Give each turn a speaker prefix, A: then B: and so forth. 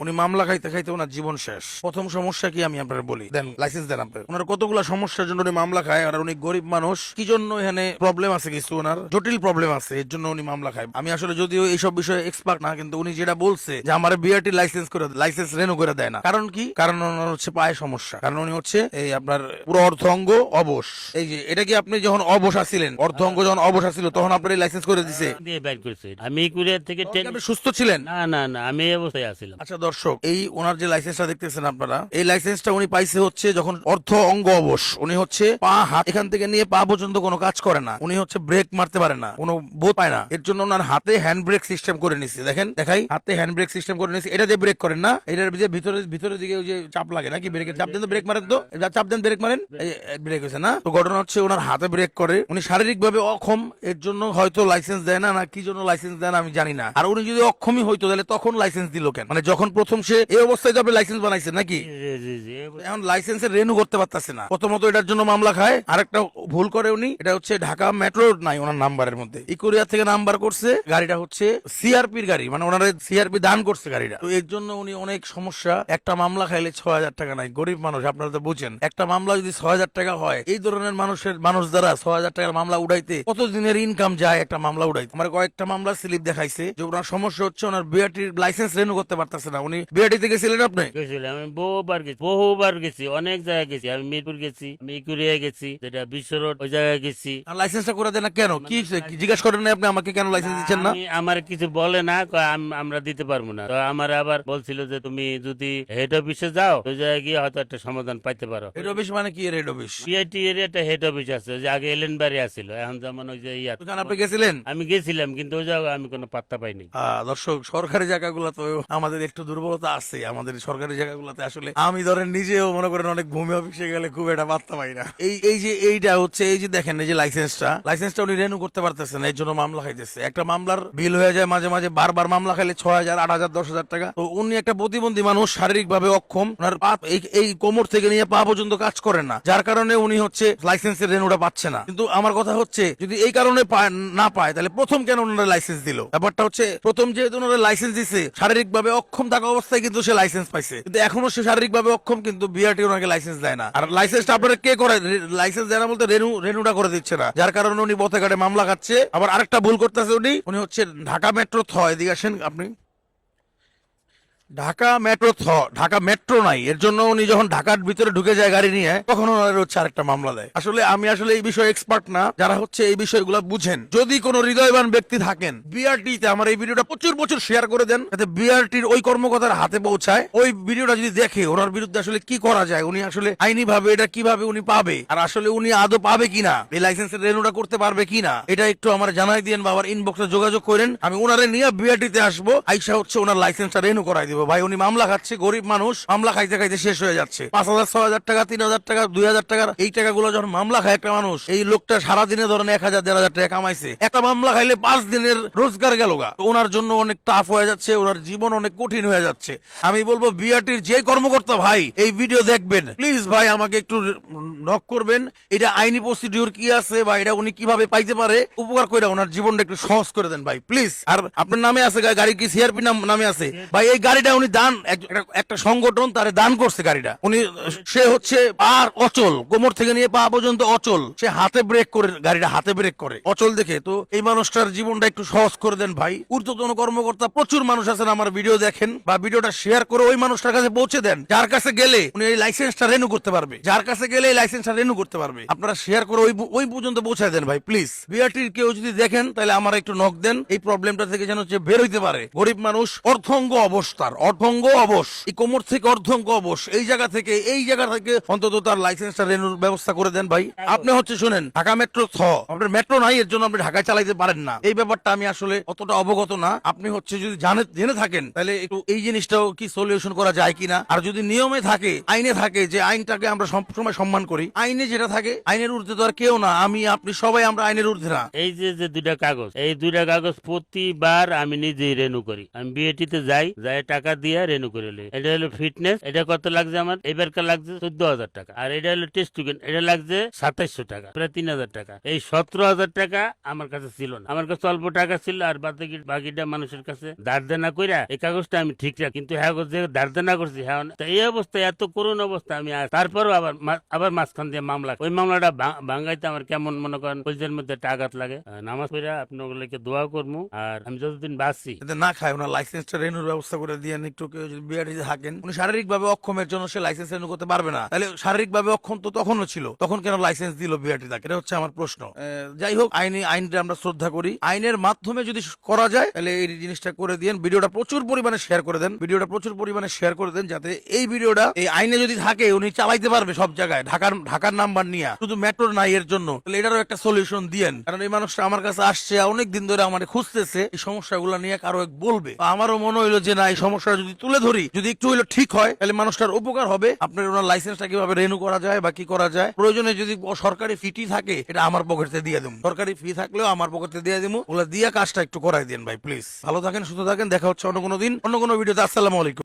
A: উনি মামলা খাইতে খাইতে ওনার জীবন শেষ। প্রথম সমস্যা কি আমি আপনার বলি, দেন লাইসেন্স দেন আপনার। ওনার কতগুলো সমস্যার জন্য উনি মামলা খায়, আর উনি গরিব মানুষ, কি জন্য এখানে প্রবলেম আছে, কিছু ওনার জটিল প্রবলেম আছে, এর জন্য উনি মামলা খায়। আমি আসলে যদিও এইসব বিষয়ে এক্সপার্ট না, কিন্তু উনি যেটা বলছে যে আমার বিআরটি লাইসেন্স রেনু করে দেয় না, কারণ কি? কারণ ওনার হচ্ছে পায়ে সমস্যা, কারণ উনি হচ্ছে এই আপনার পুরো অর্ধাঙ্গ অবশ। এই যে এটা কি আপনি যখন অবশ আছিলেন, অর্ধাঙ্গ যখন অবশ আছিল, তখন আপনার এই লাইসেন্স করে দিছে?
B: দিয়ে বাইর করছে। আমি কুরিয়ার থেকে
A: আপনি সুস্থ ছিলেন?
B: না না না, আমি এই অবস্থায় আছিলাম।
A: আচ্ছা দর্শক, এই ওনার যে লাইসেন্সটা দেখতেছেন আপনারা, এই লাইসেন্সটা উনি পাইছে হচ্ছে যখন অর্ধ অঙ্গ অবশ। উনি হচ্ছে পা হাত এখান থেকে নিয়ে পা পর্যন্ত কোনো কাজ করে না, উনি হচ্ছে ব্রেক মারতে পারে না, কোনো বোধ পায় না। এর জন্য ওনার হাতে হ্যান্ড ব্রেক সিস্টেম করে নিচ্ছে, দেখেন দেখাই, হাতে হ্যান্ড ব্রেক সিস্টেম করে নিচ্ছে। এটা দিয়ে ব্রেক করেন না, এটার যে ভিতরের দিকে ওই যে চাপ লাগে নাকি, ব্রেকের চাপ দেন তো, ব্রেক মারেন তো, চাপ দেন, ব্রেক মারেন, ব্রেক হয়েছে না? তো ঘটনা হচ্ছে ওনার হাতে ব্রেক করে, উনি শারীরিক ভাবে অক্ষম, এর জন্য হয়তো লাইসেন্স দেয় না, না কি জন্য লাইসেন্স দেয় না আমি জানি না। আর উনি যদি অক্ষমই হইতো তাহলে তখন লাইসেন্স দিল কেন? মানে যখন প্রথম সে এই অবস্থায় তো আপনি লাইসেন্স বানাইছেন নাকি?
B: জি জি জি।
A: এখন লাইসেন্সের রেনু করতে পারতেছে না, প্রথমত এটার জন্য মামলা খায়। আরেকটা ভুল করে উনি, এটা হচ্ছে ঢাকা মেট্রো নাই ওনার নাম্বারের মধ্যে, ইকুরিয়া থেকে নাম্বার করছে, গাড়িটা হচ্ছে সিআরপির গাড়ি, মানে ওনার সিআরপি দান করছে গাড়িটা। তো এর জন্য উনি অনেক সমস্যা। একটা মামলা খাইলে 6,000 টাকা নাই, গরিব মানুষ, আপনারা তো বুঝেন। একটা মামলা যদি 6,000 টাকা হয়, এই ধরনের মানুষ দ্বারা 6,000 টাকার মামলা উঠাইতে কত দিনের ইনকাম যায় একটা মামলা উঠাইতে? আমার কয়েকটা মামলা স্লিপ দেখাইছে যে ওনার সমস্যা হচ্ছে ওনার বিআরটির লাইসেন্স রেনু করতে পারতেছে না। উনি বিআরটি থেকে ছিলেন আপনি?
B: গেছিলাম, আমি বহুবার গেছি, অনেক জায়গায় গেছি। আমি মিরপুর গেছি, আমি কুরিয়া গেছি, যেটা বিশ্ব রোড, ওই জায়গায় গেছি।
A: আর লাইসেন্সটা করে দেন না কেন? কি জিজ্ঞাসা করেন না আপনি আমাকে কেন লাইসেন্স দিচ্ছেন না?
B: আমার কিছু বলে না, কয় আমরা দিতে পারবো না। তো আমার আবার বলছিল যে তুমি যদি হেড অফিসে যাও, ওই জায়গায় গিয়ে হয়তো একটা সমাধান পাইতে পারো।
A: হেড অফিস মানে কি? হেড অফিস
B: সিআইটি এর একটা হেড অফিস আছে, ওই যে আগে এলেন বাড়ি আছিল, এখন যেমন ওই যে
A: ওখানে আপনি গেছিলেন?
B: আমি গেছিলাম, কিন্তু ওই জায়গায় আমি কোনো পাত্তা পাইনি।
A: দর্শক, সরকারি জায়গাগুলো তো আমাদের একটু দুর্বলতা আছে। আমাদের সরকারি জায়গাগুলোতে আসলে আমি ধরেন নিজেও মনে করেন অনেক ভূমি অফিসে গেলে খুব একটা পাত্তা পাই না। এইটা হচ্ছে, এই যে দেখেন, এই যে লাইসেন্সটা উনি রেনু করতে পারতেছেন, এর জন্য মামলা খাইতেছে। একটা মামলার বিল হয়ে যায় মাঝে মাঝে, বারবার মামলা খাইলে 6,000, 8,000, 10,000 টাকা। তো উনি একটা প্রতিবন্ধী মানুষ, শারীরিক ভাবে অক্ষম, ওনার পা এই কোমর থেকে নিয়ে পা পর্যন্ত কাজ করে না, যার কারণে উনি হচ্ছে লাইসেন্সের রেনুটা পাচ্ছে না। কিন্তু আমার কথা হচ্ছে, যদি এই কারণে না পায়, তাহলে প্রথম কেন ওনারা লাইসেন্স দিল? ব্যাপারটা হচ্ছে, প্রথম যেহেতু ওনারা লাইসেন্স দিছে, শারীরিক ভাবে অক্ষম থাকা অবস্থায় কিন্তু সে লাইসেন্স পাইছে, কিন্তু এখনো সে শারীরিক ভাবে অক্ষম, কিন্তু বিআরটি ওনাকে লাইসেন্স দেয় না। আর লাইসেন্সটা আপনারা কে করে? লাইসেন্স দেয় না বলতে রেনুটা করে দিচ্ছে না, যার কারণে উনি পথে ঘাটে মামলা খাচ্ছে। আবার আরেকটা ভুল করতেছে উনি হচ্ছে ঢাকা মেট্রো এদিকে আসেন আপনি, ঢাকা মেট্রো নাই, এর জন্য উনি যখন ঢাকার ভিতরে ঢুকে যায় গাড়ি নিয়ে, তখন ওনার হচ্ছে আরেকটা মামলা দেয়। আসলে আমি এই বিষয়ে এক্সপার্ট না, যারা হচ্ছে এই বিষয়গুলো বুঝেন, যদি কোনো হৃদয়বান ব্যক্তি থাকেন, বিআরটি তে আমার এই ভিডিওটা প্রচুর শেয়ার করে দেন, যাতে বিআরটির ওই কর্মকর্তার হাতে পৌঁছায়। ওই ভিডিওটা যদি দেখে, ওনার বিরুদ্ধে আসলে কি করা যায়, উনি আসলে আইনি ভাবে এটা কিভাবে উনি পাবে, আর আসলে উনি আদৌ পাবে কিনা, এই লাইসেন্সের রেনুটা করতে পারবে কিনা, এটা একটু আমার জানাই দিয়েন, বা আমার ইনবক্সে যোগাযোগ করেন। আমি ওনারে নিয়ে বিআরটি তে আসবো, আইসা হচ্ছে ওনার লাইসেন্সটা রেনু করাই দিব। ভাই, উনি মামলা খাচ্ছে, গরিব মানুষ, মামলা খাইতে খাইতে শেষ হয়ে যাচ্ছে। 5,000, 6,000 টাকা, 3,000 টাকা, 2,000 টাকার এই টাকাগুলো যখন মামলা খায় একটা মানুষ, এই লোকটা সারাদিনে ধরেন 1,000, 1,500 টাকা কামাইছে, একটা মামলা খাইলে 5 দিনের রোজগার গেল গা। ওনার জন্য অনেক টাফ হয়ে যাচ্ছে, ওনার জীবন অনেক কঠিন হয়ে যাচ্ছে। আমি বলবো বিআরটির যে কর্মকর্তা ভাই এই ভিডিও দেখবেন, প্লিজ ভাই আমাকে একটু নক করবেন, এটা আইনি প্রসিডিউর কি আছে, বা এটা উনি কিভাবে পাইতে পারে, উপকার করে ওনার জীবনটা একটু সহজ করে দেন ভাই, প্লিজ। আর আপনার নামে আছে গাড়ি, কি সিআরপি নামে আছে ভাই? এই গাড়িটা উনি দান, একটা সংগঠন তারে দান করছে গাড়িটা। উনি, সে হচ্ছে আর অচল, কোমর থেকে নিয়ে পা পর্যন্ত অচল, সে হাতে ব্রেক করে, গাড়িটা হাতে ব্রেক করে, অচল দেখে। তো এই মানুষটার জীবনটা একটু সহজ করে দেন ভাই। ঊর্ধ্বতন কর্মকর্তা প্রচুর মানুষ আছেন, আমার ভিডিও দেখেন, বা ভিডিওটা শেয়ার করে ওই মানুষটার কাছে পৌঁছে দেন, যার কাছে গেলে উনি এই লাইসেন্সটা রেনু করতে পারবে, যার কাছে গেলে এই লাইসেন্সটা রেনু করতে পারবে। আপনারা শেয়ার করে ওই পর্যন্ত পৌঁছায় দেন ভাই, প্লিজ। বিআরটির কেউ যদি দেখেন, তাহলে আমার একটু নক দেন, এই প্রবলেমটা থেকে যেন বের হইতে পারে। গরিব মানুষ, অর্ধঙ্গ অবশ, এই কোমর থেকে অর্ধঙ্গ অবশ, এই জায়গা থেকে অন্তত তার লাইসেন্সটা রেনুর ব্যবস্থা করে দেন ভাই। আপনি হচ্ছে শুনেন, ঢাকা মেট্রো আপনার মেট্রো নাই, এর জন্য আপনি ঢাকায় চালাইতে পারেন না, এই ব্যাপারটা আমি আসলে অতটা অবগত না। আপনি হচ্ছে যদি জেনে থাকেন, তাহলে একটু এই জিনিসটাও কি সলিউশন করা যায় কিনা। আর যদি নিয়মে থাকে, আইনে থাকে, যে আইনটাকে আমরা সবসময় সম্মান করি, আইনে যেটা থাকে, আইনের ঊর্ধ্বে তো আর কেউ না, আমি আপনি সবাই আমরা আইনের ঊর্ধ্বে না।
B: এই যে দুইটা কাগজ, এই দুইটা কাগজ প্রতিবার আমি নিজেই রেনু করি। আমি বিএটিতে যাই টাকা টাকা দিয়ে রেনু করে লই। এটা হলো ফিটনেস, এটা কত লাগছে আমার এবারকার লাগছে 14,000 টাকা। আর এটা হলো টেস্ট টোকেন, এটা লাগছে 2700 টাকা, প্রায় 3,000 টাকা। এই 17,000 টাকা আমার কাছে ছিল না, আমার কাছে অল্প টাকা ছিল। আর বাকিটা মানুষের কাছে ধার দেনা কইরা এই কাগজটা আমি ঠিক রাখি, কিন্তু হ্যাঁ যে ধার দেনা করছি হ্যাঁ এই অবস্থায়, এত করুণ অবস্থা আমি তারপরও আবার মাঝখান দিয়ে মামলা, ওই মামলাটা ভাঙ্গাইতে আমার কেমন মনে করেন কলজের মধ্যে একটা আঘাত লাগে। নামাজ পড়া আপনাকে দোয়া করবো, আর আমি যতদিন বাঁচছি
A: যাতে না খায় ওনার লাইসেন্সটা রেনুর ব্যবস্থা করে দিয়ে একটু বিআরটিতে থাকেন। উনি শারীরিক ভাবে অক্ষমের জন্য সে লাইসেন্স রেনু করতে পারবে না, তাহলে শারীরিক ভাবে অক্ষম তো তখনও ছিল, তখন কেন লাইসেন্স দিল বিআরটি তাকে? এটা হচ্ছে আমার প্রশ্ন। যাই হোক, আইনটা আমরা শ্রদ্ধা করি, আইনের মাধ্যমে যদি করা যায় তাহলে এই জিনিসটা করে দিন। ভিডিওটা প্রচুর পরিমাণে শেয়ার করে দেন, যাতে এই ভিডিওটা এই আইনে যদি থাকে উনি চালাইতে পারবে সব জায়গায়, ঢাকার নাম্বার নিয়ে, শুধু মেট্রো নাই এর জন্য। তাহলে এটারও একটা সলিউশন দিয়েন, কারণ এই মানুষটা আমার কাছে আসছে অনেক দিন ধরে, আমার খুঁজতেছে এই সমস্যাগুলো নিয়ে কারো এক বলবে। আমারও মনে হইলো যে না, এই সমস্যাটা যদি তুলে ধরি, যদি একটু হইলো ঠিক হয়, তাহলে মানুষটার উপকার হবে। আপনার ওনার লাইসেন্সটা কিভাবে রেনু করা যায় বা কি করা যায়, প্রয়োজনে যদি সরকারি ফিটি থাকে এটা আমার পকেটে দিয়ে দেবো, সরকারি ফি থাকলেও আমার পকেটে দিয়ে দেবো, ওগুলো দিয়ে কাজটা একটু করাই দেন ভাই প্লিজ। ভালো থাকেন, সুস্থ থাকেন, দেখা হচ্ছে অন্য কোনো দিন অন্য কোনো ভিডিওতে। আসসালামু আলাইকুম।